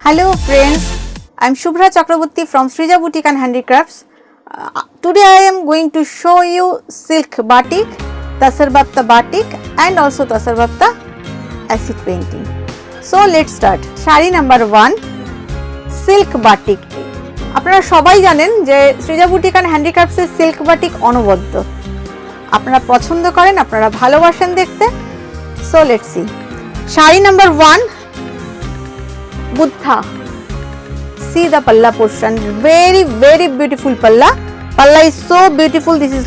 Hello friends, I am Shubhra Chakraborty from Srija Boutique and Handicrafts. Today I am going to show you silk batik, tasar batta batik and also tasar batta acid painting. So let's start. Shari number 1, silk batik. আপনারা সবাই জানেন যে Srija boutique and handicrafts এর silk batik অনবদ্য। আপনারা পছন্দ করেন, আপনারা ভালোবাসেন দেখতে। So let's see. Sari number 1, Buddha. See the palla portion, very beautiful palla. Palla is so beautiful. This is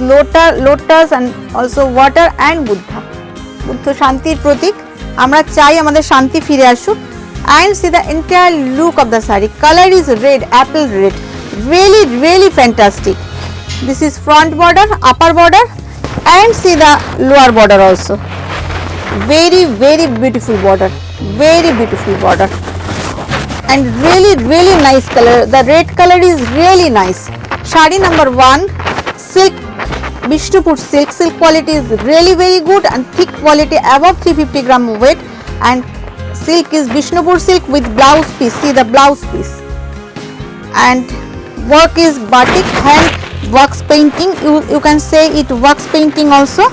lotus and also water and Buddha. Buddha শান্তির প্রতীক। আমরা চাই আমাদের শান্তি ফিরে আসুক। And see the entire look of the saree. Color is red, apple red. Really fantastic. This is front border, upper border, and see the lower border also. Very beautiful border. Very beautiful border. And really nice color. The red color is really nice. Shari number 1, silk, Bishnupur silk. Silk quality is really very good and thick quality above 350 gram weight. And silk is Bishnupur silk with blouse piece. See the blouse piece. And work is batik hand wax painting. You can say it wax painting also.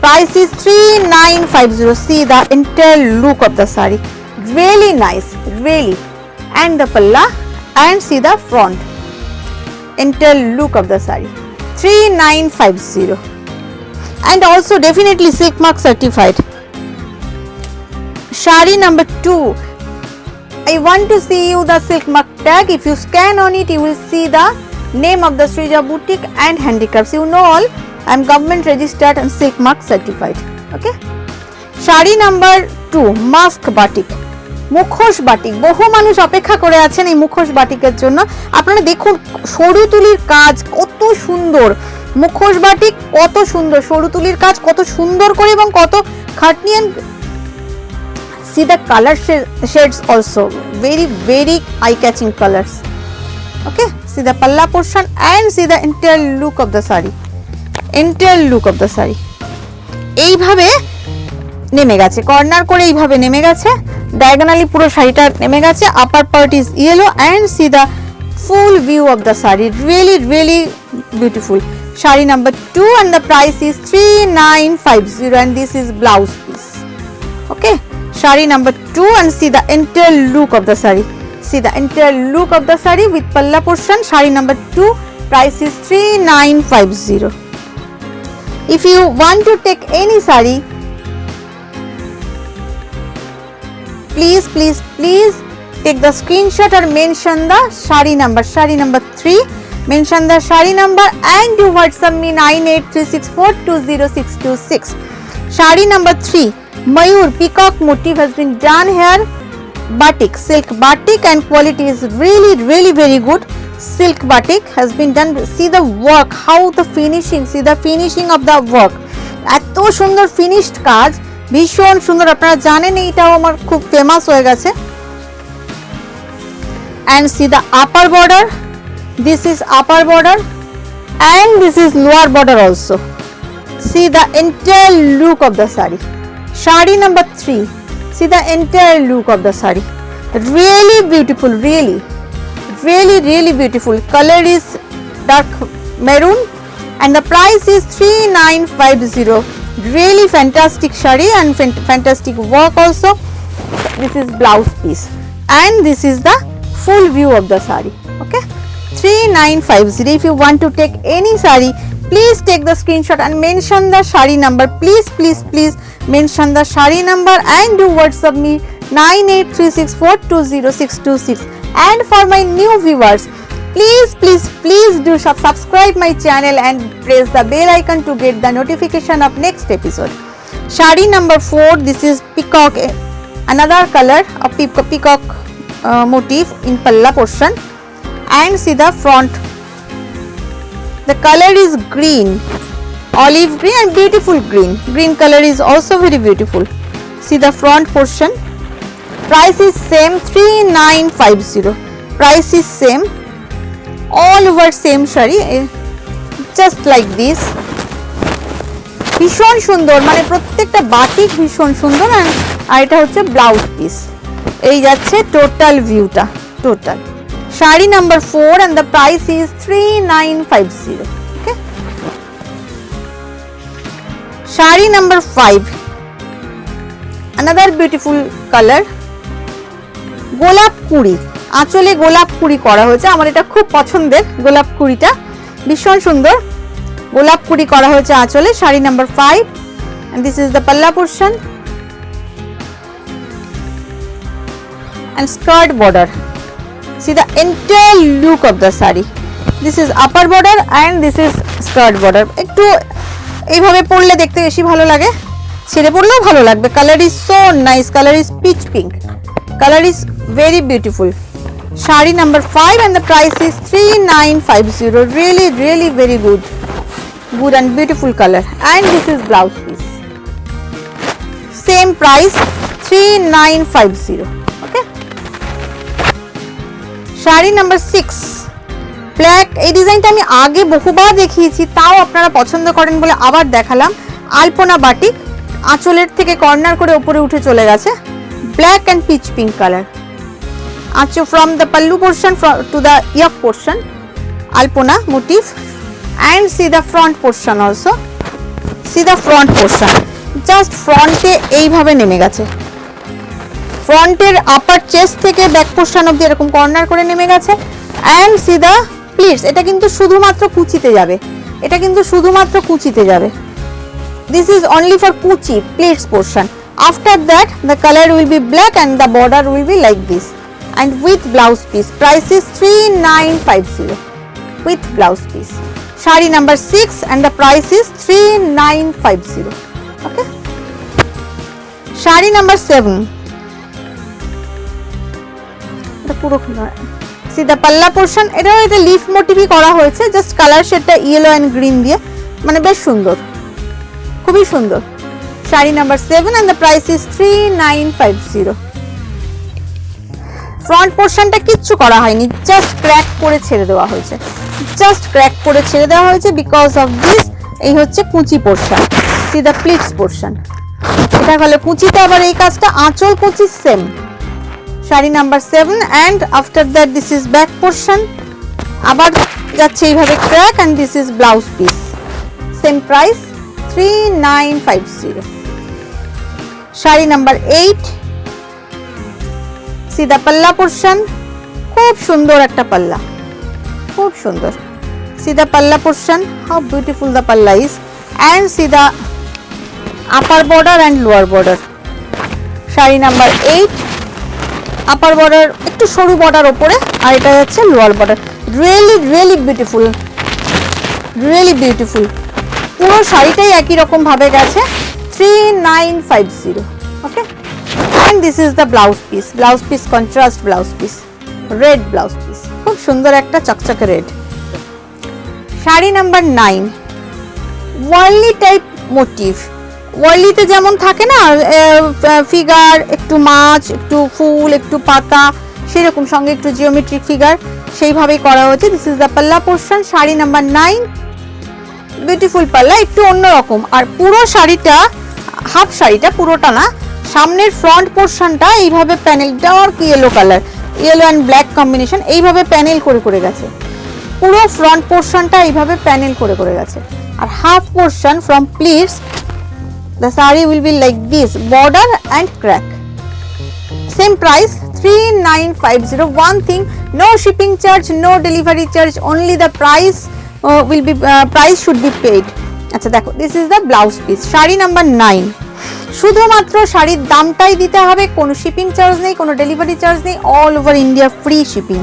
Price is 3950. See the entire look of the saree. Really nice. Really. And the palla and see the front entire look of the saree. 3950 and also definitely silk mark certified. Shari number 2, I want to see you the silk mark tag. If you scan on it, you will see the name of the Srija Boutique and Handicrafts. You know all, I am government registered and silk mark certified. Okay. Shari number 2, mask batik. মুখোশ batik. বহু মানুষ অপেক্ষা করে আছেন এই মুখোশ বাটিকের জন্য। আপনারা দেখুন সরু তুলির কাজ কত সুন্দর, মুখোশ বাটিক কত সুন্দর, সরু তুলির কাজ কত সুন্দর করে এবং কত খাটনি। and see the color shades also very eye catching colors. Okay, see the palla portion and see the entire look of the saree. Entire look of the saree এইভাবে নেমে গেছে, কর্নার করে এইভাবে নেমে গেছে, diagonally পুরো শাড়িটা নেমে গেছে। upper part is yellow and see the full view of the saree. Really beautiful. Shari number 2 and the price is 3950 and this is blouse piece. Okay, shari number 2 and see the entire look of the saree. See the entire look of the saree with palla portion. Shari number 2, price is 3950. If you want to take any saree, please take the screenshot or mention the shari number. Shari number 3, mention the shari number and you WhatsApp me 9836420626. Shari number 3, Mayur peacock motif has been done here. Batik, silk batik and quality is really very good. Silk batik has been done. See the work, how the finishing, see the finishing of the work. এত সুন্দর finished কাজ, ভীষণ সুন্দর। আপনারা জানেন এইটাও আমার খুব ফেমাস হয়ে গেছে। and see the upper border, this is upper border and this is lower border also. See the entire look of the saree. Shari number 3, see the entire look of the saree. Really beautiful, really beautiful. Color is dark maroon and the price is 3950. Really fantastic shari and fantastic work also. This is blouse piece and this is the full view of the saree. Okay, 3950. If you want to take any saree, please take the screenshot and mention the shari number. Please mention the shari number and do WhatsApp me 9836420626. and for my new viewers, please do subscribe my channel and press the bell icon to get the notification of next episode. Shari number 4, this is peacock, another color of peacock motif in palla portion and see the front. The color is green, olive green and beautiful green color is also very beautiful. See the front portion. Price is same 3950. Price is same, all over same shari, just like this. ভীষণ সুন্দর, মানে প্রত্যেকটা batik ভীষণ সুন্দর। আর এটা হচ্ছে blouse piece. এই যাচ্ছে টোটাল ভিউটা, total. Sari number 4 and the price is 3950. Okay, sari number 5, another beautiful color, গোলাপ কুড়ি, আঁচলে গোলাপ কুড়ি করা হয়েছে। আমার এটা খুব পছন্দের, গোলাপ কুড়িটা ভীষণ সুন্দর, গোলাপ কুড়ি করা হয়েছে আঁচলে। Sari number 5 and this is the palla portion and skirt border. See the entire look of the saree. This is upper border and this is skirt border. একটু এইভাবে পরলে দেখতে বেশি ভালো লাগে, ছেড়ে পরলেও ভালো লাগবে। Colour is so nice, colour is pitch pink, colour is very beautiful. Sari number 5 and the price is 3950. Really, really very good, good and beautiful color. And this is blouse piece. Same price 3950. Okay. Sari number 6, black. এই ডিজাইনটা আমি আগে বহুবার দেখিয়েছি, তাও আপনারা পছন্দ করেন বলে আবার দেখালাম। আলপনা বাটিক, আঁচলের থেকে কর্নার করে উপরে উঠে চলে গেছে, black and peach pink colour. Aanchal from the pallu portion to the yoke portion, alpana motif. And see the front portion also, see the front portion, just ফ্রন্টে এইভাবে নেমে গেছে, ফ্রন্টের আপার চেস্ট থেকে ব্যাক পোর্শন অবধি এরকম কর্নার করে নেমে গেছে। অ্যান্ড সি দ্য প্লিটস, এটা কিন্তু শুধুমাত্র কুচিতে যাবে, এটা কিন্তু শুধুমাত্র কুচিতে যাবে। দিস ইজ অনলি ফর কুচি pleats portion. After that the colour will be black and the border will be like this and with blouse piece. Price is 3950 with blouse piece. Sari number 6 and the price is 3950। Okay, sari number 7, পুরো C the পাল্লা portion. এটাও এটা leaf মোটিভই করা হয়েছে, just colour শেডটা yellow and green দিয়ে, মানে বেশ সুন্দর, খুবই সুন্দর। Sari number 7 and the price is 3950. Front পোর্শনটা কিচ্ছু করা হয়নি, জাস্ট ক্র্যাক করে ছেড়ে দেওয়া হয়েছে, জাস্ট ক্র্যাক করে ছেড়ে দেওয়া হয়েছে বিকজ অফ দিস। এই হচ্ছে কুচি portion, C the pleats portion. এটা হলো কুচিতে, আবার এই কাজটা আঁচল কুচি same. Sari number 7 and after that this is back portion, আবার যাচ্ছে এইভাবে crack and this is blouse piece. Same price 3950. Sari number 8, see the palla portion, খুব সুন্দর একটা পাল্লা, খুব সুন্দর। See the palla portion, how beautiful the palla is, and see the upper border and lower border. Sari number 8, upper border একটু সরু border ওপরে, আর এটা হচ্ছে lower border. Really really beautiful, really beautiful. পুরো শাড়িটাই একই রকম ভাবে গেছে। 3950। Okay, and this is the blouse piece. Blouse piece contrast blouse piece, red blouse piece, খুব সুন্দর একটা চকচকে red. Sari number 9, Warli type motif. ওয়ার্লিতে যেমন থাকে না ফিগার, একটু মাছ, একটু ফুল, একটু পাতা, সেরকম সঙ্গে একটু জিওমেট্রিক ফিগার, সেইভাবেই করা হয়েছে। দিস ইজ দ্য পাল্লা পোর্শন। শাড়ি নাম্বার 9, বিউটিফুল পাল্লা, একটু অন্যরকম। আর পুরো শাড়িটা, হাফ শাড়িটা পুরোটা না, সামনের ফ্রন্ট পোর্শনটা এইভাবে panel, dark yellow colour, yellow and black combination, এইভাবে প্যানেল করে করে গেছে। পুরো ফ্রন্ট পোর্শনটা এইভাবে প্যানেল করে করে গেছে। আর half portion from pleats, the saree will be like this, border and crack. Same price 3950. One thing, no shipping charge, no delivery charge, only the price will be price should be paid. আচ্ছা দেখো, this is the blouse piece. Sari number 9, শুধুমাত্র শাড়ির দামটাই দিতে হবে, কোনো shipping charge নেই, কোনো delivery charge নেই, all over India free shipping.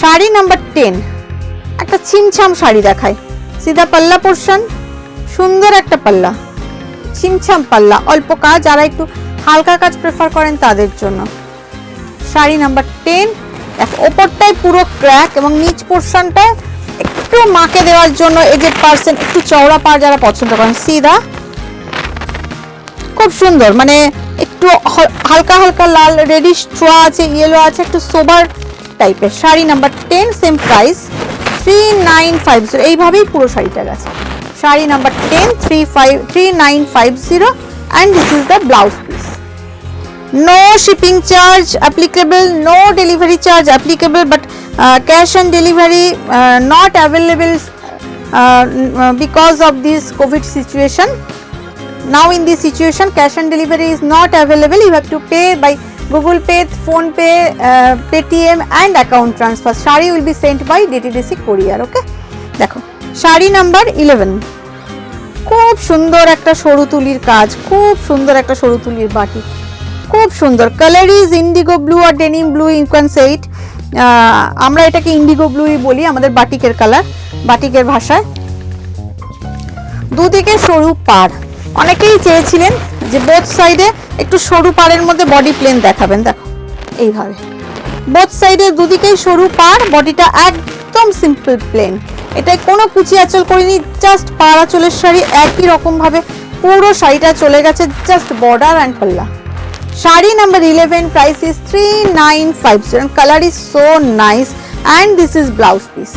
Sari number 10, একটা ছিমছাম শাড়ি দেখায়। সিধা পাল্লা পোর্শন, সুন্দর একটা পাল্লা, ছিমছাম পাল্লা, অল্প কাজ, যারা একটু হালকা কাজ প্রেফার করেন তাদের জন্য। শাড়ি নাম্বার 10, ওপরটাই পুরো ক্র্যাক এবং নিচ পোর্শনটা একটু মাকে দেওয়ার জন্য এজেড পার্সন, একটু চওড়া পা যারা পছন্দ করেন, সিধা, খুব সুন্দর, মানে একটু হালকা হালকা লাল, রেডিশ ছোঁয়া আছে, ইয়েলো আছে, একটু সোবার টাইপের। Sari number 10, same price 3950। এইভাবেই পুরো শাড়িটা গেছে। Sari number 10, 3950 and this is the blouse piece. No shipping charge applicable, no delivery charge applicable, but cash on delivery not available because of this COVID situation. Now in this situation, cash on delivery is not available. You have to pay by Google Pay, Phone Pay, Paytm and account transfer. Shari will be sent by DTDC courier. Okay, দেখো sari number 11, খুব সুন্দর একটা সরু তুলির কাজ, খুব সুন্দর একটা সরু তুলির বাটি, খুব সুন্দর। কালার ইজ ইন্ডিগো ব্লু আর denim blue, you can say it. আমরা এটাকে ইন্ডিগো ব্লুই বলি, আমাদের বাটিকের কালার, বাটিকের ভাষায়। দুদিকে সরু পাড়, অনেকেই চেয়েছিলেন যে বোথ সাইডে একটু সরু পাড়ের মধ্যে বডি প্লেন দেখাবেন। দেখো এইভাবে বোথ সাইডে দুদিকেই সরু পাড়, বডিটা একদম সিম্পল প্লেন। এটাই কোনো কুচি আঁচল করিনি, জাস্ট পাড় আঁচলের শাড়ি, একই রকম ভাবে পুরো শাড়িটা চলে গেছে, জাস্ট বর্ডার অ্যান্ড পাল্লা। Sari number 11, price is 3950 and color is so nice and this is blouse piece.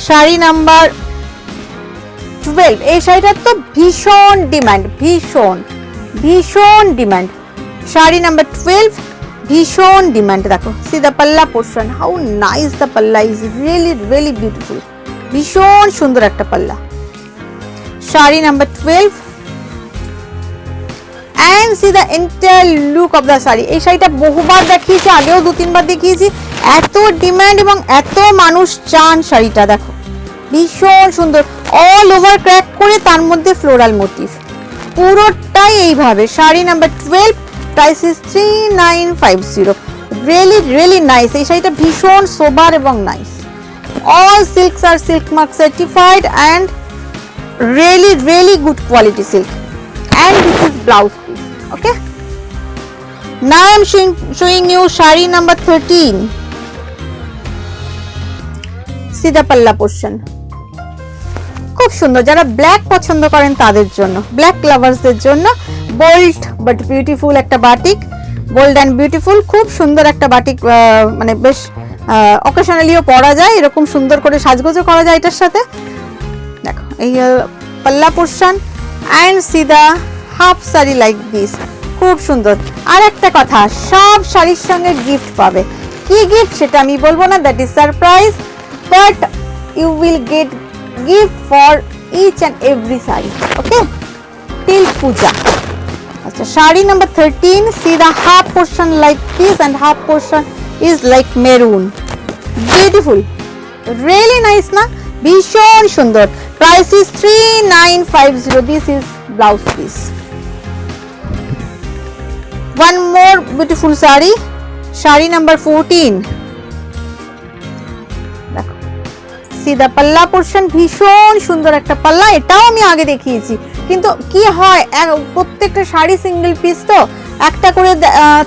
Sari number 12, এই শাড়িটার তো ভীষণ ডিমান্ড, ভীষণ ভীষণ ডিমান্ড। শাড়ি নাম্বার 12, ভীষণ ডিমান্ড। দেখো see the palla portion, how nice the palla is, really really beautiful, ভীষণ সুন্দর একটা পাল্লা। Sari number 12 and see the entire look of the sari. এই শাড়িটা বহুবার দেখিয়েছি, আগেও 2-3 বার দেখিয়েছি, এত ডিমান্ড এবং এত মানুষ চান শাড়িটা। দেখো ভীষণ সুন্দর, অল ওভার ক্র্যাক করে তার মধ্যে ফ্লোরাল মোটিভ, পুরোটাই এইভাবে। Sari number 12, price is 3950, really really nice. এই শাড়িটা ভীষণ সোবার এবং নাইস। অল সিল্কস আর silk mark certified and really really good quality silk, and this is blouse piece. Okay, now I am showing you shari number 13. See the palla portion, খুব সুন্দর। যারা black পছন্দ করেন তাদের জন্য, black লাভার্সদের জন্য bold but beautiful একটা batik, bold and beautiful, খুব সুন্দর একটা বাটিক। মানে বেশ অকেশনালিও পরা যায়, এরকম সুন্দর করে সাজগোজও করা যায় এটার সাথে। দেখো এই পাল্লা portion and see the half sari like this, খুব সুন্দর। আর একটা কথা, সব শাড়ির সঙ্গে গিফট পাবে। কি গিফট সেটা আমি বলবো না, that is surprise, but you will get gift for each and every saree, okay, till puja. Acha, shari number 13, see the half portion like this and half portion is like maroon, beautiful, really nice na, bhishon sundor. Price is 3950, this is blouse piece. One more beautiful saree, shari number 14. see the palla portion, ভীষণ সুন্দর একটা পাল্লা। এটাও আমি আগে দেখিয়েছি, কিন্তু কি হয় প্রত্যেকটা শাড়ি সিঙ্গেল পিস তো একটা করে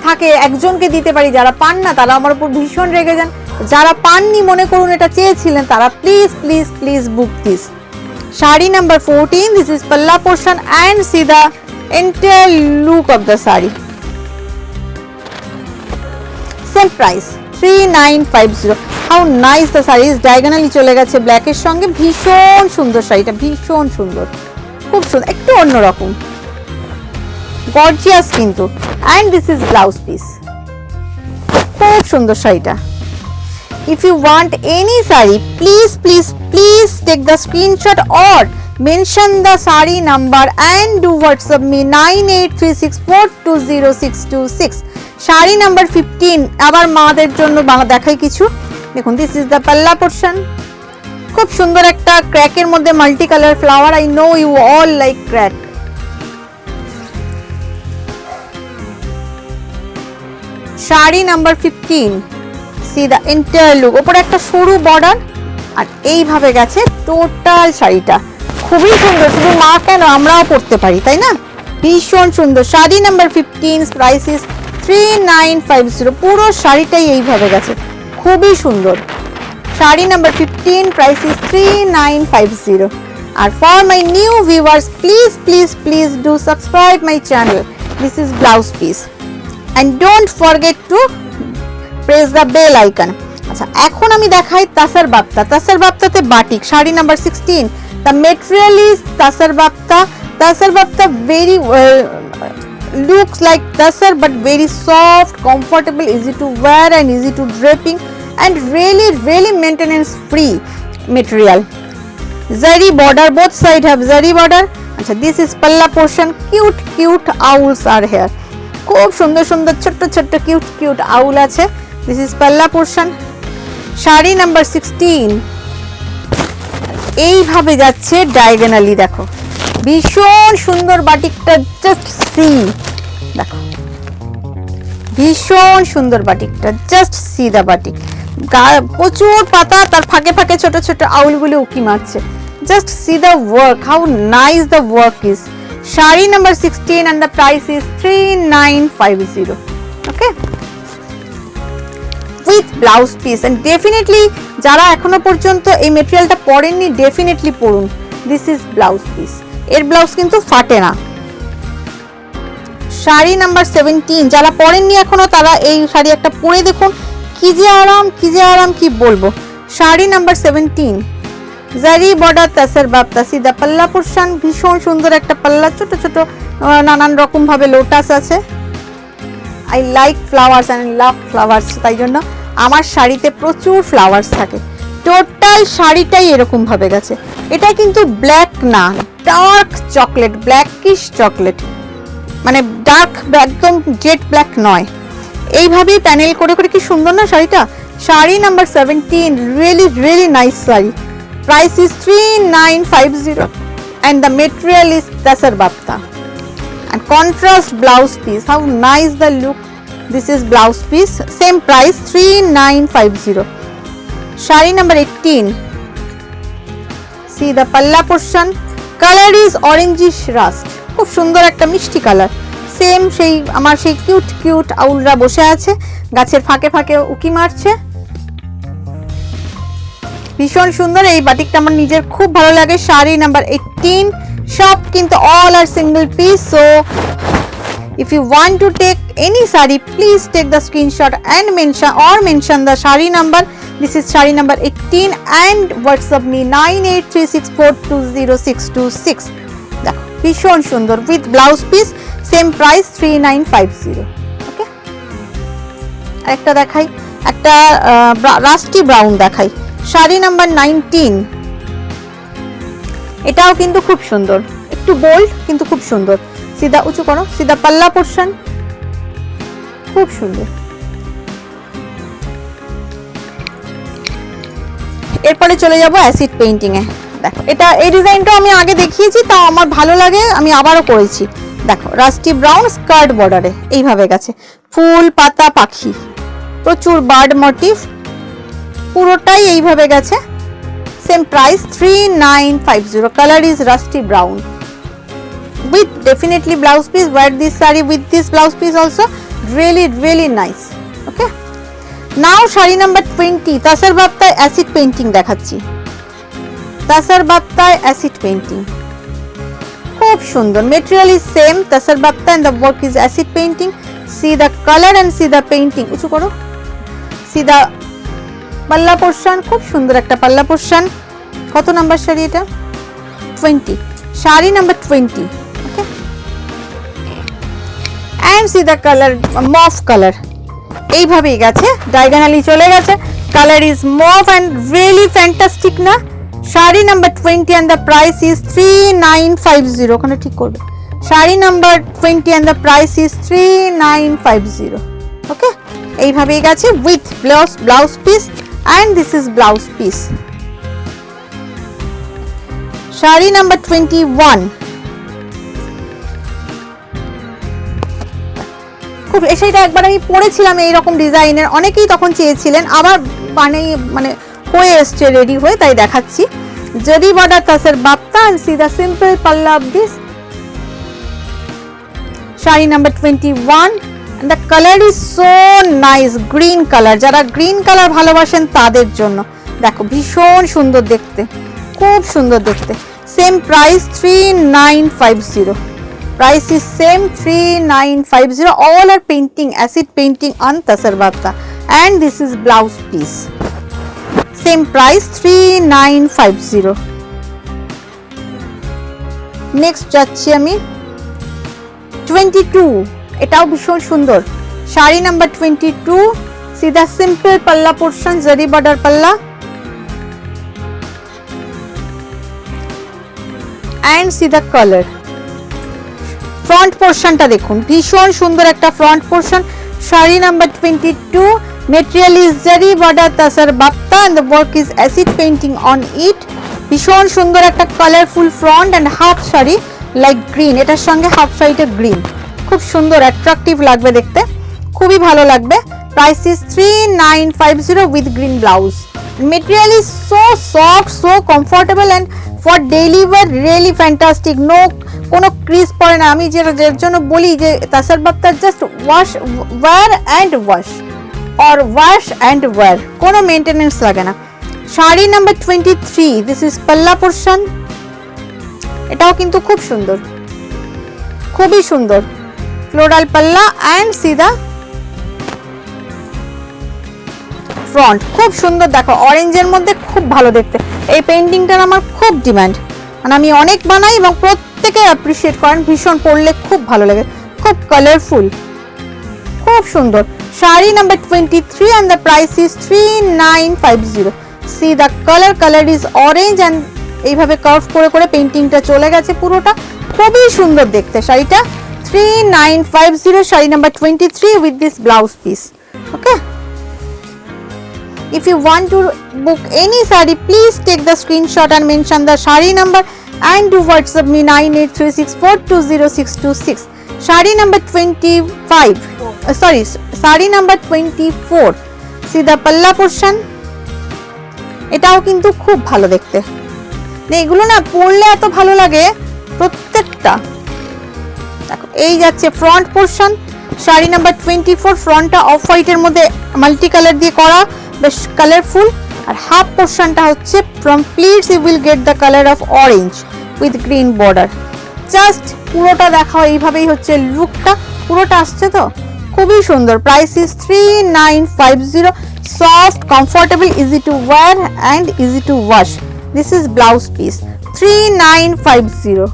থাকে, একজনকে দিতে পারি, যারা পান না তারা আমার উপর ভীষণ রেগে যান। যারা পাননি মনে করুন এটা চেয়েছিলেন, তারা please please please book this. Sari number 14, this is palla portion and see the entire look of the saree. Same price 3950. How nice the saree is, diagonally চলে গেছে ব্ল্যাকের সঙ্গে, ভীষণ সুন্দর শাড়িটা, ভীষণ সুন্দর, খুব সুন্দর, একটু অন্যরকম, গর্জিয়াস কিন্তু। and this is blouse piece, খুব সুন্দর শাড়িটা। if you want any saree, please please please take the screenshot or mention the saree number and do WhatsApp me 9836420626. Sari number 15, আবার মাদের জন্য দেখাই কিছু। দেখুন দিস ইজ দ্য পাল্লা পোর্শন, খুব সুন্দর একটা ক্র্যাকের মধ্যে multi colour flower. I know you all like crack. Sari number 15, see the entire look, ওপরে একটা সরু বর্ডার আর এইভাবে গেছে টোটাল শাড়িটা, খুবই সুন্দর। শুধু মা কেন, আমরাও পরতে পারি, তাই না? ভীষণ সুন্দর। শাড়ি নাম্বার 15, প্রাইস ইজ 3950, পুরো শাড়িটাই এইভাবে গেছে, খুবই সুন্দর। Sari number 15, price is 3950। আর for my new viewers, please please please do subscribe my channel. This is blouse piece and don't forget to press the bell icon. আচ্ছা, এখন আমি দেখাই তাসার বাপ্তা। তাসার বাপ্তাতে batik, sari number 16, the material is tasar bapta, tasar bapta very looks like tasar but very soft, comfortable, easy to wear and easy to draping and really maintenance free material. Zari border, both side have zari border. Achha, this is palla portion. Cute owls are here. খুব সুন্দর ছোট্ট cute আউল আছে. This is palla portion. Sari number 16 এইভাবে যাচ্ছে diagonally. দেখো ভীষণ সুন্দর বাটিকটা, জাস্ট সি. দেখো ভীষণ সুন্দর বাটিকটা, জাস্ট সি দা বাটিক. প্রচুর পাতা, তার ফাঁকে ছোট আউলগুলো উকি মারছে. Just see the work, how nice the work is. Sari number 16 and the price is 3950. Okay, with blouse piece and definitely যারা এখনো পর্যন্ত এই মেটেরিয়ালটা পরেননি ডেফিনেটলি পরুন. This is blouse piece. এর ব্লাউজ কিন্তু ফাটে না. শাড়ি নাম্বার 17 যারা পরেননি এখনো তারা এই শাড়ি একটা পরে দেখুন. কি যে আরাম কি বলবো. শাড়ি নাম্বার 17 জারি বর্ডার তাসার বাপ্তা, সিদা পাল্লা পোর্শন. ভীষণ সুন্দর একটা পাল্লা, ছোট নানান রকম ভাবে লোটাস আছে. I like flowers and love flowers, তাই জন্য আমার শাড়িতে প্রচুর ফ্লাওয়ার্স থাকে. টোটাল শাড়িটাই এরকম ভাবে গেছে. এটা কিন্তু ব্ল্যাক না, ডার্ক চকলেট, ব্ল্যাকিশ চকলেট, মানে ডার্ক একদম জেট ব্ল্যাক নয়. এইভাবেই প্যানেল করে কি সুন্দর না শাড়িটা. Sari number 17 really nice sari. Price is 3950 and the material is tasar bapta and contrast blouse piece. How nice the look. This is blouse piece, same price 3950. Shari number 18. See the palla portion. Color is orangish rust. খুব সুন্দর একটা মিষ্টি colour. Same সেই আমার সেই cute আউলরা বসে আছে, গাছের ফাঁকে উকি মারছে. ভীষণ সুন্দর এই বাটিকটা, আমার নিজের খুব ভালো লাগে. শাড়ি নাম্বার 18. সব কিন্তু all are single piece, so if you want to take any sari please take the screenshot and mention the shari number. This is shari number 18 and WhatsApp me 9836420626. দেখো ভীষণ সুন্দর with blouse piece, same price 3950. ওকে, আরেকটা দেখাই, একটা rusty brown দেখাই. Sari number 19. এটাও কিন্তু খুব সুন্দর, একটু বোল্ড কিন্তু খুব সুন্দর. সিধা উঁচু করো, সিধা পাল্লা পোর্শন, খুব সুন্দর. এরপরে চলে যাব অ্যাসিড পেইন্টিং এ. দেখো এটা এই ডিজাইনটা আমি আগে দেখিয়েছি, তাও আমার ভালো লাগে, আমি আবারও করেছি. দেখো রাস্টি ব্রাউন স্কার্ট বর্ডারে এইভাবে গেছে, ফুল পাতা পাখি, প্রচুর বার্ড মোটিভ, পুরোটাই এইভাবে গেছে. Same price 3950. Colour is rusty brown with definitely blouse piece. Wear this saree with this blouse piece also, really nice. Okay, now sari number 20 tasar বাপ্তায় অ্যাসিড পেইন্টিং দেখাচ্ছি. তাসার বাপ্তায় অ্যাসিড পেইন্টিং খুব সুন্দর. Material is same tasar bapta and the work is acid painting. See the color and see the painting. উঁচু করো, see the পাল্লা portion, খুব সুন্দর একটা পাল্লা পোর্শন. কত নাম্বার শাড়ি এটা? 20. Sari number 20. Okay, and see the color, mauve colour. এইভাবেই গেছে, ডায়াগোনালি চলে গেছে. Colour is mauve and really fantastic না. Sari number 20 and the price is 3950. ওখানে ঠিক করবে. Sari number 20 and the price is 3950. Okay, এইভাবেই গেছে with blouse piece and this is blouse piece. Sari number 21. খুব সেটা একবার আমি পরেছিলাম এইরকম ডিজাইনের, অনেকেই তখন চেয়েছিলেন, আবার মানে হয়ে এসছে রেডি হয়ে, তাই দেখাচ্ছি. Zari border tasar bapta and see the simple palla of this. Sari number 21 and the color is so nice, green color. যারা গ্রিন কালার ভালোবাসেন তাদের জন্য. দেখো ভীষণ সুন্দর দেখতে, খুব সুন্দর দেখতে. Same price 3950. Price is same 3950. All are painting, acid painting on tasar bapta and this is blouse piece. Same price 3950. Next যাচ্ছি আমি 22, এটাও ভীষণ সুন্দর। Sari number 22, see the simple palla portion, zari border palla and see the color. Front পোর্শনটা দেখুন, ভীষণ সুন্দর একটা front portion. Sari number 22, material is zari border tasar bapta and the work is acid painting on it. ভীষণ সুন্দর একটা colourful front end half sari like green, এটার সঙ্গে হাফ শাড়িটা গ্রিন, খুব সুন্দর অ্যাট্রাকটিভ লাগবে দেখতে, খুবই ভালো লাগবে। Price is 3950 with green blouse. Material is so soft, so comfortable and for daily wear really fantastic. No কোনো ক্রিজ পড়ে না। আমি যের জন্য বলি যে tasar bapta just wash wear and wash or wash and wear, কোনো মেনটেনেন্স লাগে না। Sari number 23, this is palla portion, এটাও কিন্তু খুব সুন্দর, খুবই সুন্দর ফ্লোরাল পাল্লা অ্যান্ড সি দা ফ্রন্ট, খুব সুন্দর। দেখো অরেঞ্জের মধ্যে খুব ভালো দেখতে। এই পেইন্টিংটার আমার খুব ডিমান্ড, মানে আমি অনেক বানাই এবং প্রত্যেকে অ্যাপ্রিসিয়েট করেন, ভীষণ পরলে খুব ভালো লাগে, খুব কালারফুল, খুব সুন্দর। Sari number 23 and the price is 3950. See the color is orange and এইভাবে কার্ভ করে করে পেইন্টিংটা চলে গেছে পুরোটা, খুবই সুন্দর দেখতে শাড়িটা। 3950, sari number 23 with this blouse piece. Okay, if you want to book any saree, please take the screenshot and mention the saree number and do WhatsApp me 9836420626. Saree number 25, sorry, saree number 24, see the palla portion, এটাও কিন্তু খুব ভালো দেখতে। এগুলো না পরলে এত ভালো লাগে প্রত্যেকটা। দেখো এই যাচ্ছে ফ্রন্ট পোর্শন, শাড়ি নাম্বার 24, ফ্রন্টটা অফ হোয়াইটের মধ্যে মাল্টি কালার দিয়ে করা, বেশ কালারফুল। আর হাফ পোর্শনটা হচ্ছে from pleats you will get the colour of orange with green border. জাস্ট পুরোটা দেখাও, এইভাবেই হচ্ছে লুকটা, পুরোটা আসছে তো খুবই সুন্দর। Price is 3950, soft, comfortable, easy to wire and easy to wash. This is blouse piece, 3950।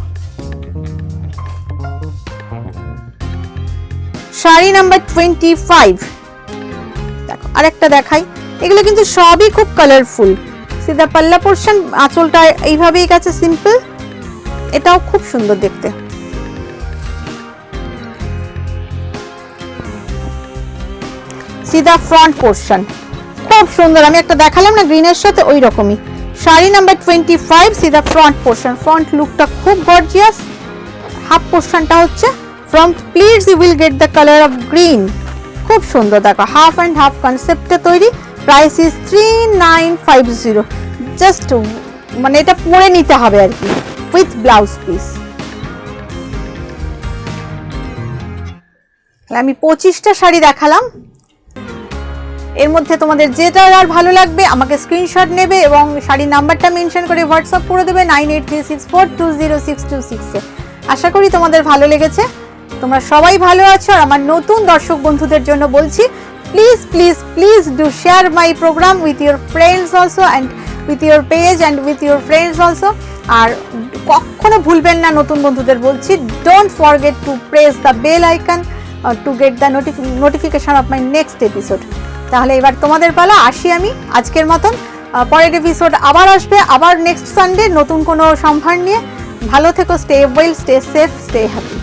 Sari number 25, দেখো আরেকটা দেখাই, এগুলো কিন্তু সবই খুব কালারফুল। সিধা পাল্লা পোর্শন, আঁচলটা এইভাবেই গেছে সিম্পল, এটাও খুব সুন্দর দেখতে। সিধা ফ্রন্ট পোর্শন খুব সুন্দর, আমি একটা দেখালাম না গ্রিনের সাথে, ওই রকমই। শাড়ি নাম্বার 25, সিধা ফ্রন্ট পোর্শন, ফ্রন্ট লুকটা খুব গর্জিয়াস। হাফ পোর্শনটা হচ্ছে from pleats you will get the colour of green, খুব সুন্দর। দেখো হাফ অ্যান্ড হাফ কনসেপ্টে তৈরি। প্রাইস ইজ 3950, জাস্ট মানে এটা পরে নিতে হবে আর কি, উইথ ব্লাউজ পিস। আমি 25টা শাড়ি দেখালাম, এর মধ্যে তোমাদের যেটা আর ভালো লাগবে আমাকে স্ক্রিনশট নেবে এবং শাড়ির নাম্বারটা মেনশন করে হোয়াটসঅ্যাপ করে দেবে 9836420626 এ। আশা করি তোমাদের ভালো লেগেছে, তোমরা সবাই ভালো আছো। আর আমার নতুন দর্শক বন্ধুদের জন্য বলছি, please please please do share my programme with your friends also and with your page and with your friends also. আর কখনো ভুলবেন না, নতুন বন্ধুদের বলছি, don't forget to press the bell icon to get the notification of my next episode. তাহলে এবার তোমাদের পালা, আসি আমি আজকের মতন। পরের এপিসোড আবার আসবে, আবার নেক্সট সানডে নতুন কোনো সম্ভার নিয়ে। ভালো থেকো, stay well, stay safe, stay happy.